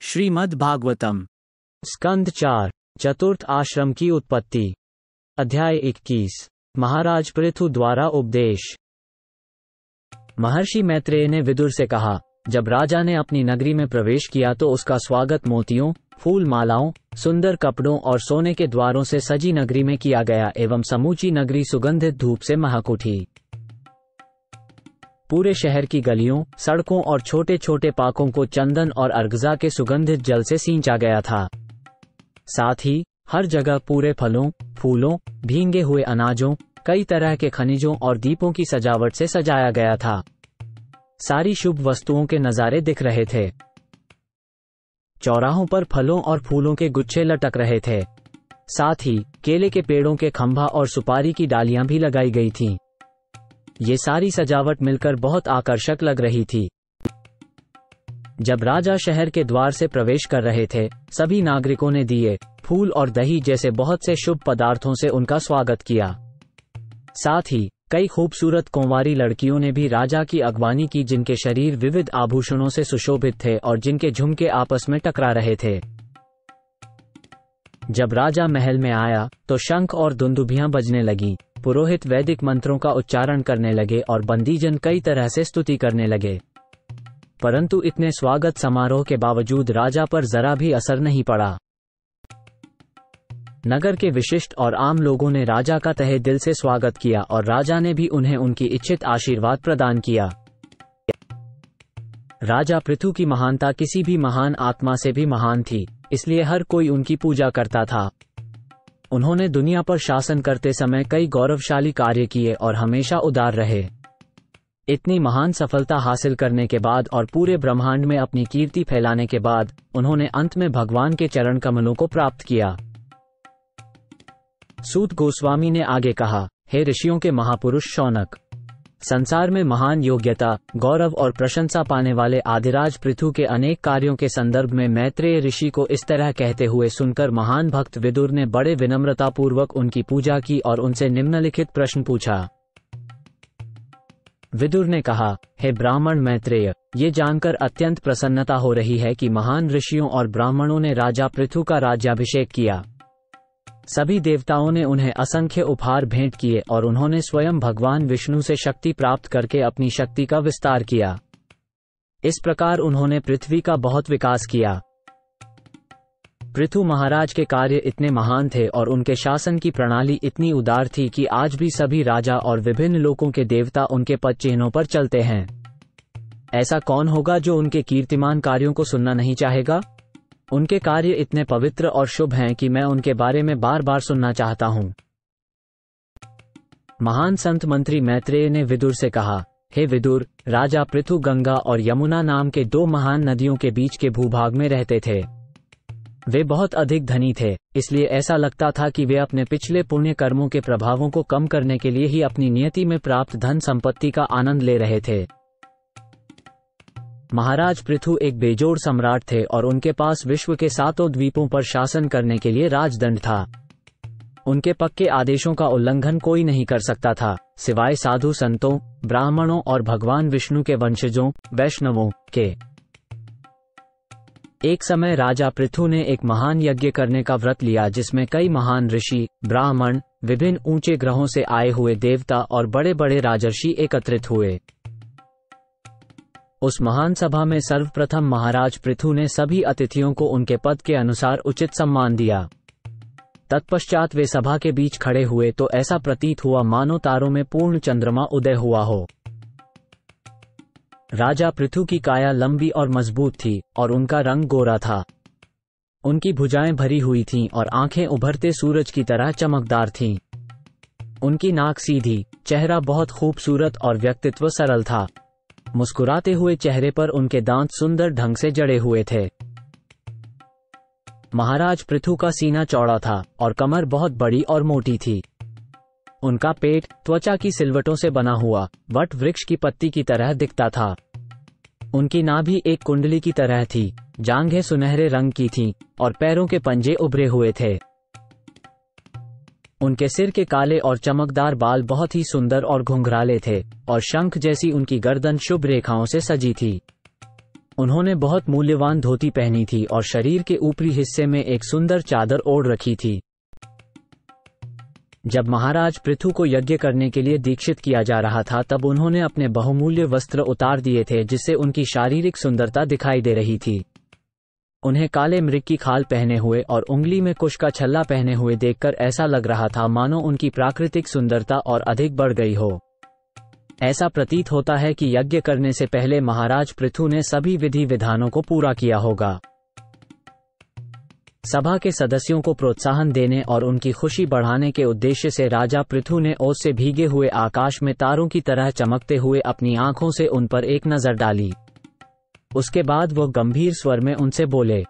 श्रीमद् भागवतम स्कंद 4 चतुर्थ आश्रम की उत्पत्ति। अध्याय 21 महाराज पृथु द्वारा उपदेश। महर्षि मैत्रेय ने विदुर से कहा, जब राजा ने अपनी नगरी में प्रवेश किया तो उसका स्वागत मोतियों, फूल मालाओं, सुंदर कपड़ों और सोने के द्वारों से सजी नगरी में किया गया एवं समूची नगरी सुगंधित धूप से महक उठी। पूरे शहर की गलियों, सड़कों और छोटे छोटे पाकों को चंदन और अर्गजा के सुगंधित जल से सींचा गया था। साथ ही हर जगह पूरे फलों, फूलों, भींगे हुए अनाजों, कई तरह के खनिजों और दीपों की सजावट से सजाया गया था। सारी शुभ वस्तुओं के नजारे दिख रहे थे। चौराहों पर फलों और फूलों के गुच्छे लटक रहे थे। साथ ही केले के पेड़ों के खंभा और सुपारी की डालियां भी लगाई गई थीं। ये सारी सजावट मिलकर बहुत आकर्षक लग रही थी। जब राजा शहर के द्वार से प्रवेश कर रहे थे, सभी नागरिकों ने दिए, फूल और दही जैसे बहुत से शुभ पदार्थों से उनका स्वागत किया। साथ ही कई खूबसूरत कुंवारी लड़कियों ने भी राजा की अगवानी की, जिनके शरीर विविध आभूषणों से सुशोभित थे और जिनके झुमके आपस में टकरा रहे थे। जब राजा महल में आया तो शंख और दुंदुभियां बजने लगी, पुरोहित वैदिक मंत्रों का उच्चारण करने लगे और बंदीजन कई तरह से स्तुति करने लगे। परंतु इतने स्वागत समारोह के बावजूद राजा पर जरा भी असर नहीं पड़ा। नगर के विशिष्ट और आम लोगों ने राजा का तहे दिल से स्वागत किया और राजा ने भी उन्हें उनकी इच्छित आशीर्वाद प्रदान किया। राजा पृथु की महानता किसी भी महान आत्मा से भी महान थी, इसलिए हर कोई उनकी पूजा करता था। उन्होंने दुनिया पर शासन करते समय कई गौरवशाली कार्य किए और हमेशा उदार रहे। इतनी महान सफलता हासिल करने के बाद और पूरे ब्रह्मांड में अपनी कीर्ति फैलाने के बाद उन्होंने अंत में भगवान के चरण कमलों को प्राप्त किया। सूत गोस्वामी ने आगे कहा, हे ऋषियों के महापुरुष शौनक, संसार में महान योग्यता, गौरव और प्रशंसा पाने वाले आदिराज पृथु के अनेक कार्यों के संदर्भ में मैत्रेय ऋषि को इस तरह कहते हुए सुनकर महान भक्त विदुर ने बड़े विनम्रतापूर्वक उनकी पूजा की और उनसे निम्नलिखित प्रश्न पूछा। विदुर ने कहा, हे ब्राह्मण मैत्रेय, ये जानकर अत्यंत प्रसन्नता हो रही है कि महान ऋषियों और ब्राह्मणों ने राजा पृथु का राज्याभिषेक किया। सभी देवताओं ने उन्हें असंख्य उपहार भेंट किए और उन्होंने स्वयं भगवान विष्णु से शक्ति प्राप्त करके अपनी शक्ति का विस्तार किया। इस प्रकार उन्होंने पृथ्वी का बहुत विकास किया। पृथु महाराज के कार्य इतने महान थे और उनके शासन की प्रणाली इतनी उदार थी कि आज भी सभी राजा और विभिन्न लोकों के देवता उनके पद चिन्हों पर चलते हैं। ऐसा कौन होगा जो उनके कीर्तिमान कार्यों को सुनना नहीं चाहेगा? उनके कार्य इतने पवित्र और शुभ हैं कि मैं उनके बारे में बार बार सुनना चाहता हूँ। महान संत मंत्री मैत्रेय ने विदुर से कहा, हे विदुर, राजा पृथु गंगा और यमुना नाम के दो महान नदियों के बीच के भूभाग में रहते थे। वे बहुत अधिक धनी थे, इसलिए ऐसा लगता था कि वे अपने पिछले पुण्य कर्मों के प्रभावों को कम करने के लिए ही अपनी नियति में प्राप्त धन संपत्ति का आनंद ले रहे थे। महाराज पृथु एक बेजोड़ सम्राट थे और उनके पास विश्व के 7 द्वीपों पर शासन करने के लिए राजदंड था। उनके पक्के आदेशों का उल्लंघन कोई नहीं कर सकता था, सिवाय साधु संतों, ब्राह्मणों और भगवान विष्णु के वंशजों, वैष्णवों के। एक समय राजा पृथु ने एक महान यज्ञ करने का व्रत लिया, जिसमें कई महान ऋषि, ब्राह्मण, विभिन्न ऊंचे ग्रहों से आए हुए देवता और बड़े बड़े राजर्षि एकत्रित हुए। उस महान सभा में सर्वप्रथम महाराज पृथु ने सभी अतिथियों को उनके पद के अनुसार उचित सम्मान दिया। तत्पश्चात वे सभा के बीच खड़े हुए तो ऐसा प्रतीत हुआ मानो तारों में पूर्ण चंद्रमा उदय हुआ हो। राजा पृथु की काया लंबी और मजबूत थी और उनका रंग गोरा था। उनकी भुजाएं भरी हुई थीं और आंखें उभरते सूरज की तरह चमकदार थीं। उनकी नाक सीधी, चेहरा बहुत खूबसूरत और व्यक्तित्व सरल था। मुस्कुराते हुए चेहरे पर उनके दांत सुंदर ढंग से जड़े हुए थे। महाराज पृथु का सीना चौड़ा था और कमर बहुत बड़ी और मोटी थी। उनका पेट त्वचा की सिलवटों से बना हुआ वट वृक्ष की पत्ती की तरह दिखता था। उनकी नाभि एक कुंडली की तरह थी, जांघें सुनहरे रंग की थीं और पैरों के पंजे उभरे हुए थे। उनके सिर के काले और चमकदार बाल बहुत ही सुंदर और घुंघराले थे और शंख जैसी उनकी गर्दन शुभ रेखाओं से सजी थी। उन्होंने बहुत मूल्यवान धोती पहनी थी और शरीर के ऊपरी हिस्से में एक सुंदर चादर ओढ़ रखी थी। जब महाराज पृथु को यज्ञ करने के लिए दीक्षित किया जा रहा था तब उन्होंने अपने बहुमूल्य वस्त्र उतार दिए थे, जिससे उनकी शारीरिक सुंदरता दिखाई दे रही थी। उन्हें काले मृग की खाल पहने हुए और उंगली में कुश का छल्ला पहने हुए देखकर ऐसा लग रहा था मानो उनकी प्राकृतिक सुंदरता और अधिक बढ़ गई हो। ऐसा प्रतीत होता है कि यज्ञ करने से पहले महाराज पृथु ने सभी विधि विधानों को पूरा किया होगा। सभा के सदस्यों को प्रोत्साहन देने और उनकी खुशी बढ़ाने के उद्देश्य से राजा पृथु ने ओस से भीगे हुए आकाश में तारों की तरह चमकते हुए अपनी आंखों से उन पर एक नजर डाली। उसके बाद वो गंभीर स्वर में उनसे बोले।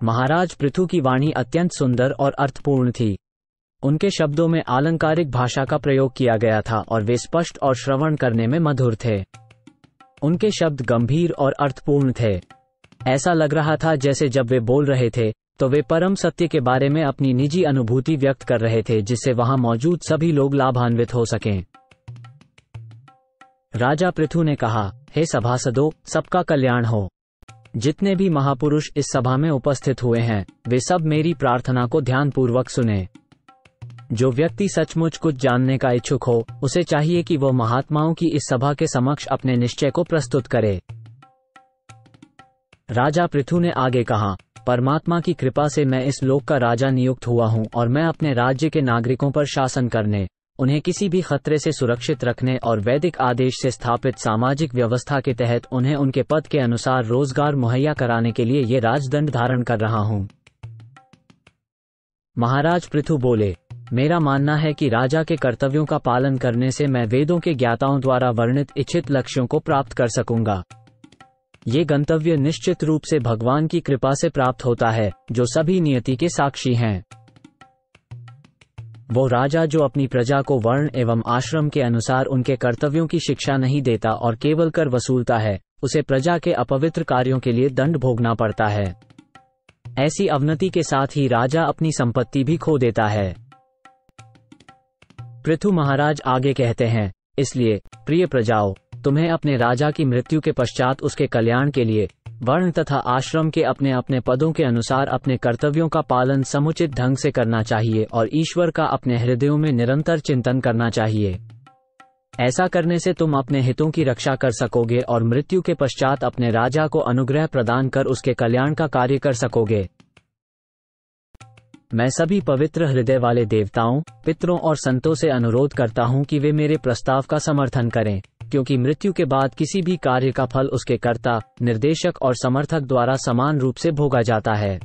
महाराज पृथु की वाणी अत्यंत सुंदर और अर्थपूर्ण थी। उनके शब्दों में आलंकारिक भाषा का प्रयोग किया गया था और वे स्पष्ट और श्रवण करने में मधुर थे। उनके शब्द गंभीर और अर्थपूर्ण थे। ऐसा लग रहा था जैसे जब वे बोल रहे थे तो वे परम सत्य के बारे में अपनी निजी अनुभूति व्यक्त कर रहे थे, जिससे वहां मौजूद सभी लोग लाभान्वित हो सकें। राजा पृथु ने कहा, हे सभासदों, सबका कल्याण हो। जितने भी महापुरुष इस सभा में उपस्थित हुए हैं वे सब मेरी प्रार्थना को ध्यानपूर्वक सुने। जो व्यक्ति सचमुच कुछ जानने का इच्छुक हो उसे चाहिए कि वो महात्माओं की इस सभा के समक्ष अपने निश्चय को प्रस्तुत करे। राजा पृथु ने आगे कहा, परमात्मा की कृपा से मैं इस लोक का राजा नियुक्त हुआ हूँ और मैं अपने राज्य के नागरिकों पर शासन करने, उन्हें किसी भी खतरे से सुरक्षित रखने और वैदिक आदेश से स्थापित सामाजिक व्यवस्था के तहत उन्हें उनके पद के अनुसार रोजगार मुहैया कराने के लिए ये राजदंड धारण कर रहा हूँ। महाराज पृथु बोले, मेरा मानना है कि राजा के कर्तव्यों का पालन करने से मैं वेदों के ज्ञाताओं द्वारा वर्णित इच्छित लक्ष्यों को प्राप्त कर सकूंगा। ये गंतव्य निश्चित रूप से भगवान की कृपा से प्राप्त होता है, जो सभी नियति के साक्षी हैं। वो राजा जो अपनी प्रजा को वर्ण एवं आश्रम के अनुसार उनके कर्तव्यों की शिक्षा नहीं देता और केवल कर वसूलता है, उसे प्रजा के अपवित्र कार्यों के लिए दंड भोगना पड़ता है। ऐसी अवनति के साथ ही राजा अपनी संपत्ति भी खो देता है। पृथु महाराज आगे कहते हैं, इसलिए प्रिय प्रजाओं, तुम्हें अपने राजा की मृत्यु के पश्चात उसके कल्याण के लिए वर्ण तथा आश्रम के अपने अपने पदों के अनुसार अपने कर्तव्यों का पालन समुचित ढंग से करना चाहिए और ईश्वर का अपने हृदयों में निरंतर चिंतन करना चाहिए। ऐसा करने से तुम अपने हितों की रक्षा कर सकोगे और मृत्यु के पश्चात अपने राजा को अनुग्रह प्रदान कर उसके कल्याण का कार्य कर सकोगे। मैं सभी पवित्र हृदय वाले देवताओं, पितरों और संतों से अनुरोध करता हूं कि वे मेरे प्रस्ताव का समर्थन करें, क्योंकि मृत्यु के बाद किसी भी कार्य का फल उसके कर्ता, निर्देशक और समर्थक द्वारा समान रूप से भोगा जाता है।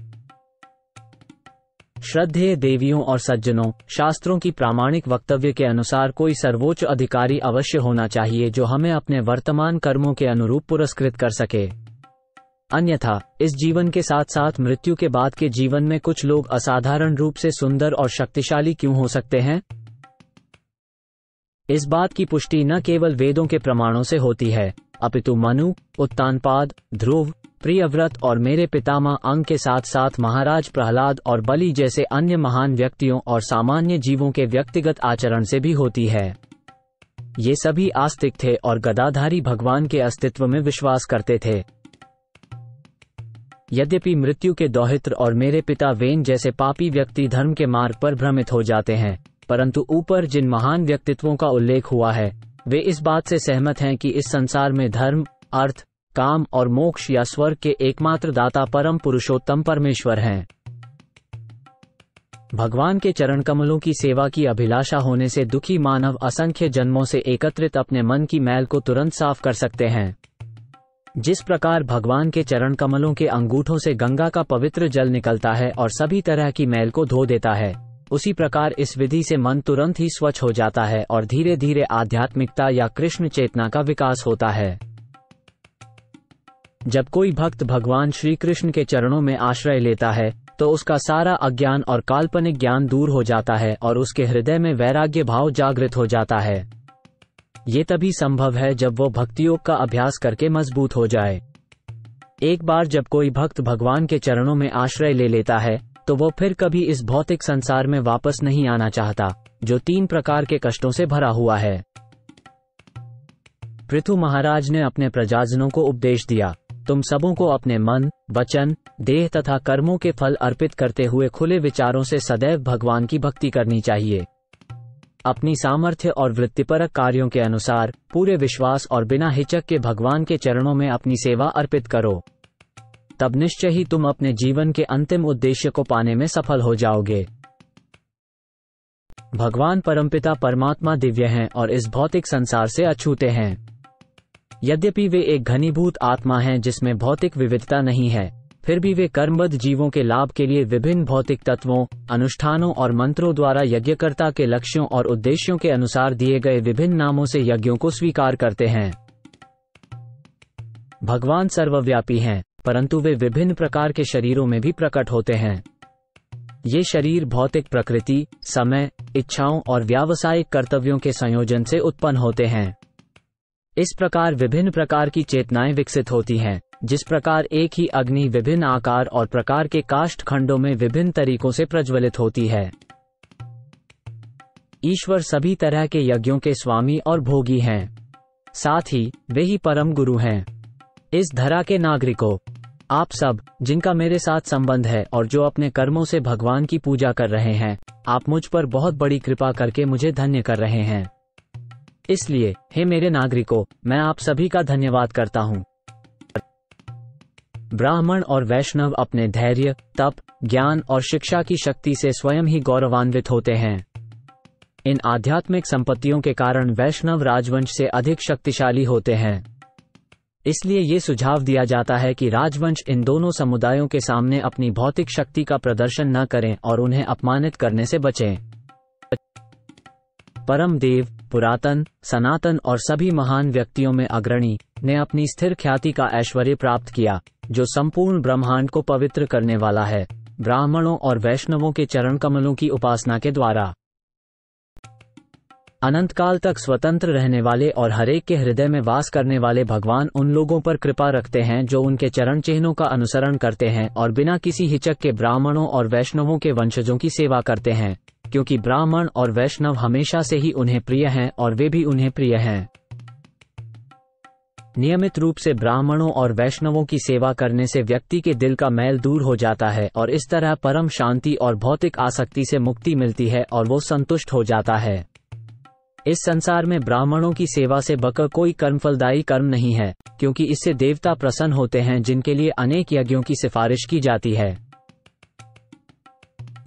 श्रद्धेय देवियों और सज्जनों, शास्त्रों की प्रामाणिक वक्तव्य के अनुसार कोई सर्वोच्च अधिकारी अवश्य होना चाहिए जो हमें अपने वर्तमान कर्मों के अनुरूप पुरस्कृत कर सके। अन्यथा इस जीवन के साथ साथ मृत्यु के बाद के जीवन में कुछ लोग असाधारण रूप से सुंदर और शक्तिशाली क्यों हो सकते हैं? इस बात की पुष्टि न केवल वेदों के प्रमाणों से होती है, अपितु मनु, उत्तानपाद, ध्रुव, प्रियव्रत और मेरे पितामह अंग के साथ साथ महाराज प्रहलाद और बलि जैसे अन्य महान व्यक्तियों और सामान्य जीवों के व्यक्तिगत आचरण से भी होती है। ये सभी आस्तिक थे और गदाधारी भगवान के अस्तित्व में विश्वास करते थे। यद्यपि मृत्यु के दौहित्र और मेरे पिता वेन जैसे पापी व्यक्ति धर्म के मार्ग पर भ्रमित हो जाते हैं, परंतु ऊपर जिन महान व्यक्तित्वों का उल्लेख हुआ है वे इस बात से सहमत हैं कि इस संसार में धर्म, अर्थ, काम और मोक्ष या स्वर्ग के एकमात्र दाता परम पुरुषोत्तम परमेश्वर हैं। भगवान के चरण कमलों की सेवा की अभिलाषा होने से दुखी मानव असंख्य जन्मों से एकत्रित अपने मन की मैल को तुरंत साफ कर सकते हैं। जिस प्रकार भगवान के चरण कमलों के अंगूठों से गंगा का पवित्र जल निकलता है और सभी तरह की मैल को धो देता है, उसी प्रकार इस विधि से मन तुरंत ही स्वच्छ हो जाता है और धीरे धीरे आध्यात्मिकता या कृष्ण चेतना का विकास होता है। जब कोई भक्त भगवान श्री कृष्ण के चरणों में आश्रय लेता है तो उसका सारा अज्ञान और काल्पनिक ज्ञान दूर हो जाता है और उसके हृदय में वैराग्य भाव जागृत हो जाता है। ये तभी संभव है जब वो भक्तियोग का अभ्यास करके मजबूत हो जाए। एक बार जब कोई भक्त भगवान के चरणों में आश्रय ले लेता है तो वो फिर कभी इस भौतिक संसार में वापस नहीं आना चाहता, जो 3 प्रकार के कष्टों से भरा हुआ है। पृथु महाराज ने अपने प्रजाजनों को उपदेश दिया, तुम सबों को अपने मन, वचन, देह तथा कर्मों के फल अर्पित करते हुए खुले विचारों से सदैव भगवान की भक्ति करनी चाहिए। अपनी सामर्थ्य और वृत्तिपरक कार्यों के अनुसार पूरे विश्वास और बिना हिचक के भगवान के चरणों में अपनी सेवा अर्पित करो। तब निश्चय ही तुम अपने जीवन के अंतिम उद्देश्य को पाने में सफल हो जाओगे। भगवान परमपिता परमात्मा दिव्य हैं और इस भौतिक संसार से अछूते हैं। यद्यपि वे एक घनीभूत आत्मा हैं जिसमें भौतिक विविधता नहीं है, फिर भी वे कर्मबद्ध जीवों के लाभ के लिए विभिन्न भौतिक तत्वों, अनुष्ठानों और मंत्रों द्वारा यज्ञकर्ता के लक्ष्यों और उद्देश्यों के अनुसार दिए गए विभिन्न नामों से यज्ञों को स्वीकार करते हैं। भगवान सर्वव्यापी हैं, परंतु वे विभिन्न प्रकार के शरीरों में भी प्रकट होते हैं। ये शरीर भौतिक प्रकृति, समय, इच्छाओं और व्यावसायिक कर्तव्यों के संयोजन से उत्पन्न होते हैं। इस प्रकार विभिन्न प्रकार की चेतनाएं विकसित होती हैं। जिस प्रकार एक ही अग्नि विभिन्न आकार और प्रकार के काष्ठ खंडों में विभिन्न तरीकों से प्रज्वलित होती है। ईश्वर सभी तरह के यज्ञों के स्वामी और भोगी हैं। साथ ही वे ही परम गुरु हैं। इस धरा के नागरिकों, आप सब जिनका मेरे साथ संबंध है और जो अपने कर्मों से भगवान की पूजा कर रहे हैं, आप मुझ पर बहुत बड़ी कृपा करके मुझे धन्य कर रहे हैं। इसलिए हे मेरे नागरिकों, मैं आप सभी का धन्यवाद करता हूँ। ब्राह्मण और वैष्णव अपने धैर्य, तप, ज्ञान और शिक्षा की शक्ति से स्वयं ही गौरवान्वित होते हैं। इन आध्यात्मिक संपत्तियों के कारण वैष्णव राजवंश से अधिक शक्तिशाली होते हैं। इसलिए ये सुझाव दिया जाता है कि राजवंश इन दोनों समुदायों के सामने अपनी भौतिक शक्ति का प्रदर्शन न करें और उन्हें अपमानित करने से बचें। परम देव, पुरातन, सनातन और सभी महान व्यक्तियों में अग्रणी ने अपनी स्थिर ख्याति का ऐश्वर्य प्राप्त किया, जो संपूर्ण ब्रह्मांड को पवित्र करने वाला है, ब्राह्मणों और वैष्णवों के चरण कमलों की उपासना के द्वारा। अनंत काल तक स्वतंत्र रहने वाले और हरेक के हृदय में वास करने वाले भगवान उन लोगों पर कृपा रखते हैं जो उनके चरण चिन्हों का अनुसरण करते हैं और बिना किसी हिचक के ब्राह्मणों और वैष्णवों के वंशजों की सेवा करते हैं, क्योंकि ब्राह्मण और वैष्णव हमेशा से ही उन्हें प्रिय हैं और वे भी उन्हें प्रिय हैं। नियमित रूप से ब्राह्मणों और वैष्णवों की सेवा करने से व्यक्ति के दिल का मैल दूर हो जाता है और इस तरह परम शांति और भौतिक आसक्ति से मुक्ति मिलती है और वो संतुष्ट हो जाता है। इस संसार में ब्राह्मणों की सेवा से बढ़कर कोई कर्मफलदायी कर्म नहीं है, क्योंकि इससे देवता प्रसन्न होते हैं जिनके लिए अनेक यज्ञों की सिफारिश की जाती है।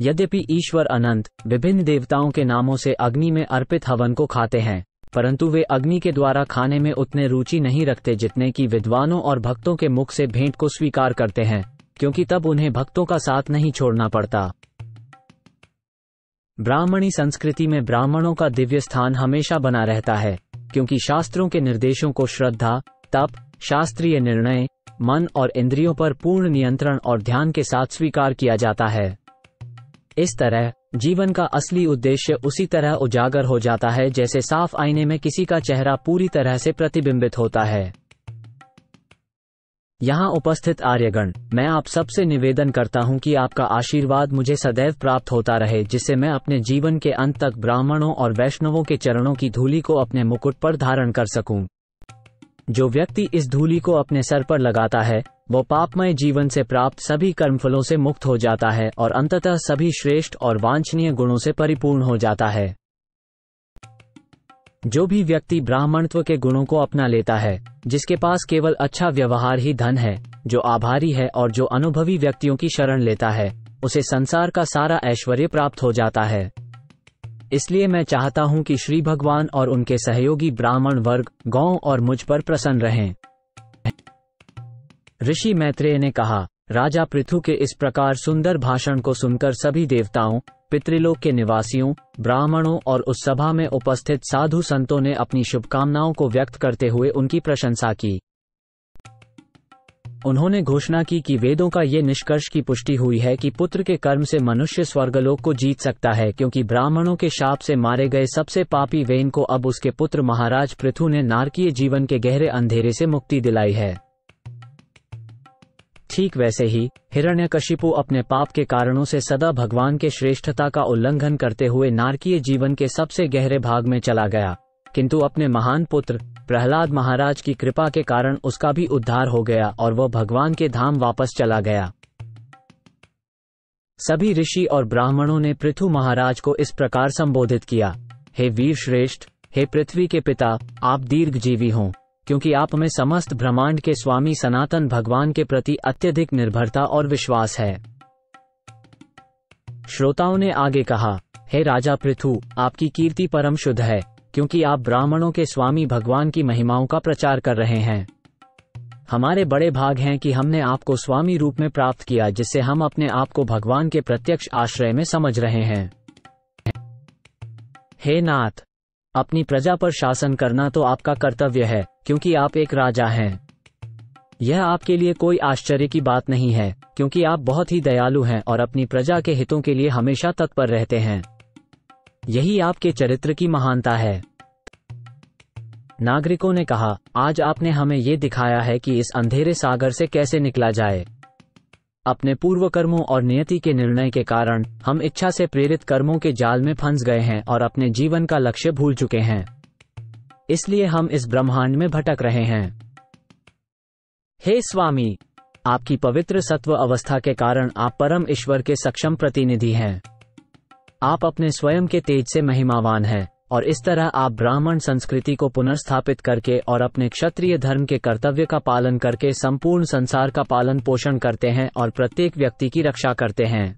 यद्यपि ईश्वर अनंत विभिन्न देवताओं के नामों से अग्नि में अर्पित हवन को खाते हैं, परंतु वे अग्नि के द्वारा खाने में उतने रुचि नहीं रखते जितने कि विद्वानों और भक्तों के मुख से भेंट को स्वीकार करते हैं, क्योंकि तब उन्हें भक्तों का साथ नहीं छोड़ना पड़ता। ब्राह्मणी संस्कृति में ब्राह्मणों का दिव्य स्थान हमेशा बना रहता है, क्योंकि शास्त्रों के निर्देशों को श्रद्धा, तप, शास्त्रीय निर्णय, मन और इंद्रियों पर पूर्ण नियंत्रण और ध्यान के साथ स्वीकार किया जाता है। इस तरह जीवन का असली उद्देश्य उसी तरह उजागर हो जाता है जैसे साफ आईने में किसी का चेहरा पूरी तरह से प्रतिबिंबित होता है। यहाँ उपस्थित आर्यगण, मैं आप सबसे निवेदन करता हूँ कि आपका आशीर्वाद मुझे सदैव प्राप्त होता रहे, जिससे मैं अपने जीवन के अंत तक ब्राह्मणों और वैष्णवों के चरणों की धूलि को अपने मुकुट पर धारण कर सकूं। जो व्यक्ति इस धूलि को अपने सर पर लगाता है, वो पापमय जीवन से प्राप्त सभी कर्मफलों से मुक्त हो जाता है और अंततः सभी श्रेष्ठ और वांछनीय गुणों से परिपूर्ण हो जाता है। जो भी व्यक्ति ब्राह्मणत्व के गुणों को अपना लेता है, जिसके पास केवल अच्छा व्यवहार ही धन है, जो आभारी है और जो अनुभवी व्यक्तियों की शरण लेता है, उसे संसार का सारा ऐश्वर्य प्राप्त हो जाता है। इसलिए मैं चाहता हूं कि श्री भगवान और उनके सहयोगी ब्राह्मण वर्ग, गौ और मुझ पर प्रसन्न रहें। ऋषि मैत्रेय ने कहा, राजा पृथु के इस प्रकार सुंदर भाषण को सुनकर सभी देवताओं, पितृलोक के निवासियों, ब्राह्मणों और उस सभा में उपस्थित साधु संतों ने अपनी शुभकामनाओं को व्यक्त करते हुए उनकी प्रशंसा की। उन्होंने घोषणा की कि वेदों का ये निष्कर्ष की पुष्टि हुई है कि पुत्र के कर्म से मनुष्य स्वर्गलोक को जीत सकता है, क्योंकि ब्राह्मणों के शाप से मारे गए सबसे पापी वेन को अब उसके पुत्र महाराज पृथु ने नारकीय जीवन के गहरे अंधेरे से मुक्ति दिलाई है। ठीक वैसे ही हिरण्यकशिपु अपने पाप के कारणों से सदा भगवान के श्रेष्ठता का उल्लंघन करते हुए नारकीय जीवन के सबसे गहरे भाग में चला गया, किंतु अपने महान पुत्र प्रहलाद महाराज की कृपा के कारण उसका भी उद्धार हो गया और वह भगवान के धाम वापस चला गया। सभी ऋषि और ब्राह्मणों ने पृथु महाराज को इस प्रकार संबोधित किया, हे वीर श्रेष्ठ, हे पृथ्वी के पिता, आप दीर्घजीवी हों, क्योंकि आप में समस्त ब्रह्मांड के स्वामी सनातन भगवान के प्रति अत्यधिक निर्भरता और विश्वास है। श्रोताओं ने आगे कहा, हे राजा पृथु, आपकी कीर्ति परम शुद्ध है, क्योंकि आप ब्राह्मणों के स्वामी भगवान की महिमाओं का प्रचार कर रहे हैं। हमारे बड़े भाग हैं कि हमने आपको स्वामी रूप में प्राप्त किया, जिससे हम अपने आप को भगवान के प्रत्यक्ष आश्रय में समझ रहे हैं। हे नाथ, अपनी प्रजा पर शासन करना तो आपका कर्तव्य है, क्योंकि आप एक राजा हैं। यह आपके लिए कोई आश्चर्य की बात नहीं है, क्योंकि आप बहुत ही दयालु हैं और अपनी प्रजा के हितों के लिए हमेशा तत्पर रहते हैं। यही आपके चरित्र की महानता है। नागरिकों ने कहा, आज आपने हमें ये दिखाया है कि इस अंधेरे सागर से कैसे निकला जाए। अपने पूर्व कर्मों और नियति के निर्णय के कारण हम इच्छा से प्रेरित कर्मों के जाल में फंस गए हैं और अपने जीवन का लक्ष्य भूल चुके हैं। इसलिए हम इस ब्रह्मांड में भटक रहे हैं। हे स्वामी, आपकी पवित्र सत्व अवस्था के कारण आप परम ईश्वर के सक्षम प्रतिनिधि हैं। आप अपने स्वयं के तेज से महिमावान हैं और इस तरह आप ब्राह्मण संस्कृति को पुनर्स्थापित करके और अपने क्षत्रिय धर्म के कर्तव्य का पालन करके संपूर्ण संसार का पालन पोषण करते हैं और प्रत्येक व्यक्ति की रक्षा करते हैं।